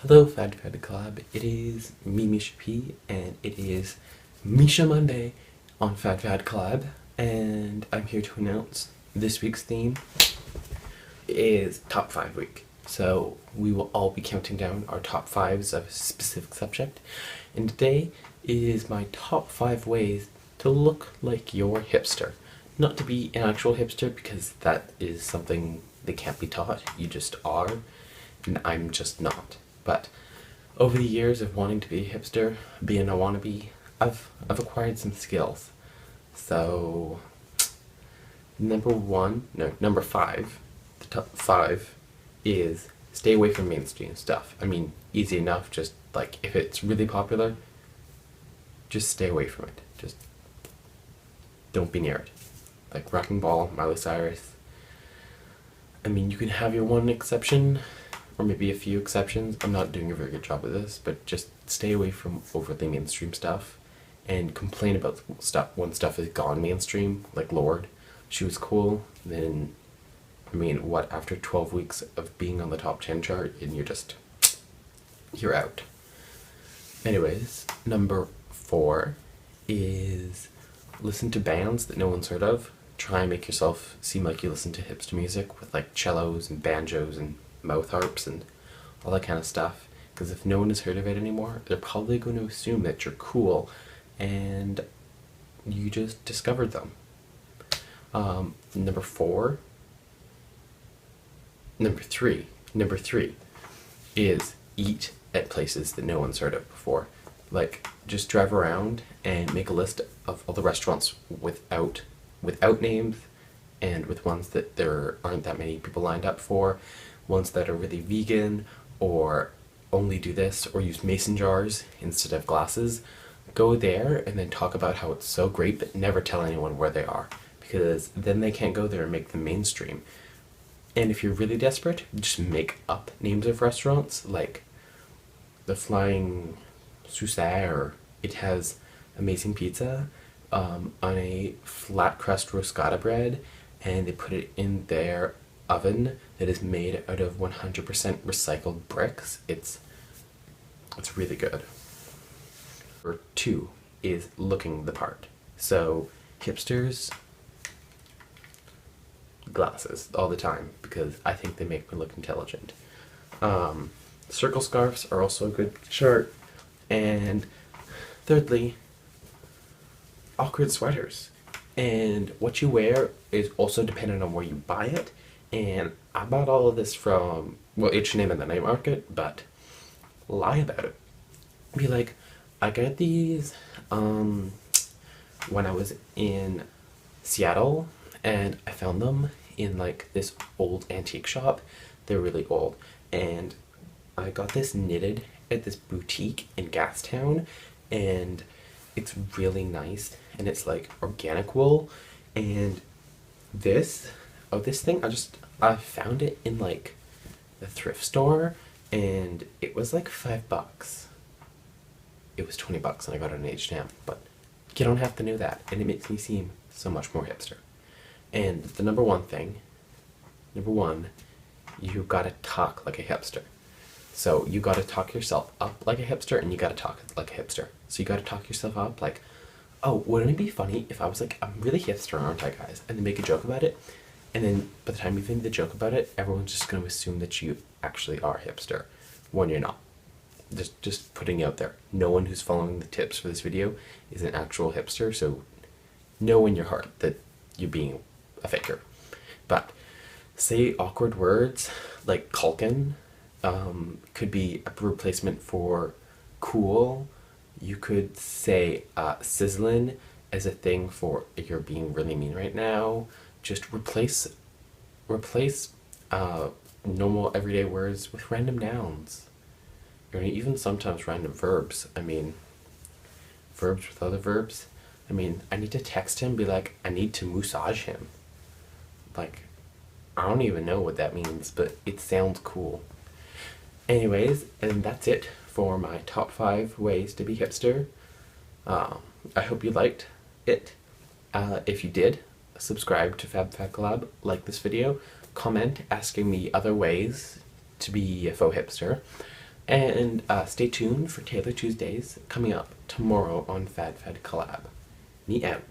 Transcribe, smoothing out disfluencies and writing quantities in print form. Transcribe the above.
Hello Fad Club, it is me Mischa P and it is Mischa Monday on Fad Club, and I'm here to announce this week's theme is Top 5 Week. So we will all be counting down our top 5s of a specific subject, and today is my top 5 ways to look like you're hipster. Not to be an actual hipster, because that is something that can't be taught, you just are, and I'm just not. But over the years of wanting to be a hipster, being a wannabe, I've acquired some skills. So number 5, the top 5 is stay away from mainstream stuff. I mean, easy enough, just like if it's really popular, just stay away from it. Just don't be near it. Like Wrecking Ball, Miley Cyrus. I mean, you can have your one exception, or maybe a few exceptions. I'm not doing a very good job of this, but just stay away from overly mainstream stuff and complain about stuff when stuff has gone mainstream, like Lorde. She was cool, then, I mean, what, after 12 weeks of being on the top 10 chart and you're out. Anyways, number 4 is listen to bands that no one's heard of. Try and make yourself seem like you listen to hipster music with like cellos and banjos and mouth harps and all that kind of stuff, because if no one has heard of it anymore, they're probably going to assume that you're cool and you just discovered them. Number 3 is eat at places that no one's heard of before. Like, just drive around and make a list of all the restaurants without names, and with ones that there aren't that many people lined up for, ones that are really vegan, or only do this, or use mason jars instead of glasses. Go there and then talk about how it's so great, but never tell anyone where they are, because then they can't go there and make them mainstream. And if you're really desperate, just make up names of restaurants, like the Flying Saucer. It has amazing pizza on a flat crust roscata bread, and they put it in their oven that is made out of 100% recycled bricks. It's really good. Number 2 is looking the part. So hipsters, glasses all the time, because I think they make me look intelligent. Circle scarves are also a good chart. And thirdly, awkward sweaters. And what you wear is also dependent on where you buy it. And I bought all of this from, well, H&M in the night market, but lie about it. Be like, I got these when I was in Seattle, and I found them in like this old antique shop. They're really old. And I got this knitted at this boutique in Gastown, and it's really nice, and it's like organic wool. And this thing, I found it in like the thrift store, and it was like $5. It was $20 and I got it on H&M, but you don't have to know that, and it makes me seem so much more hipster. And the number one, you gotta talk like a hipster. So you gotta talk yourself up like a hipster, and you gotta talk like a hipster. So you gotta talk yourself up like, oh, wouldn't it be funny if I was like, I'm really hipster, aren't I, guys? And then make a joke about it. And then by the time you think the joke about it, everyone's just gonna assume that you actually are hipster when you're not. Just putting it out there. No one who's following the tips for this video is an actual hipster, so know in your heart that you're being a faker. But say awkward words like Culkin. Could be a replacement for cool. You could say sizzling as a thing for if you're being really mean right now. Just replace normal everyday words with random nouns, or even sometimes random verbs. I mean, verbs with other verbs. I mean, I need to text him, be like, I need to massage him. Like, I don't even know what that means, but it sounds cool. Anyways, and that's it for my top 5 ways to be hipster. I hope you liked it. If you did, subscribe to Fad Club, like this video, comment asking me other ways to be a faux hipster. And stay tuned for Taylor Tuesdays coming up tomorrow on Fad Collab. Me out.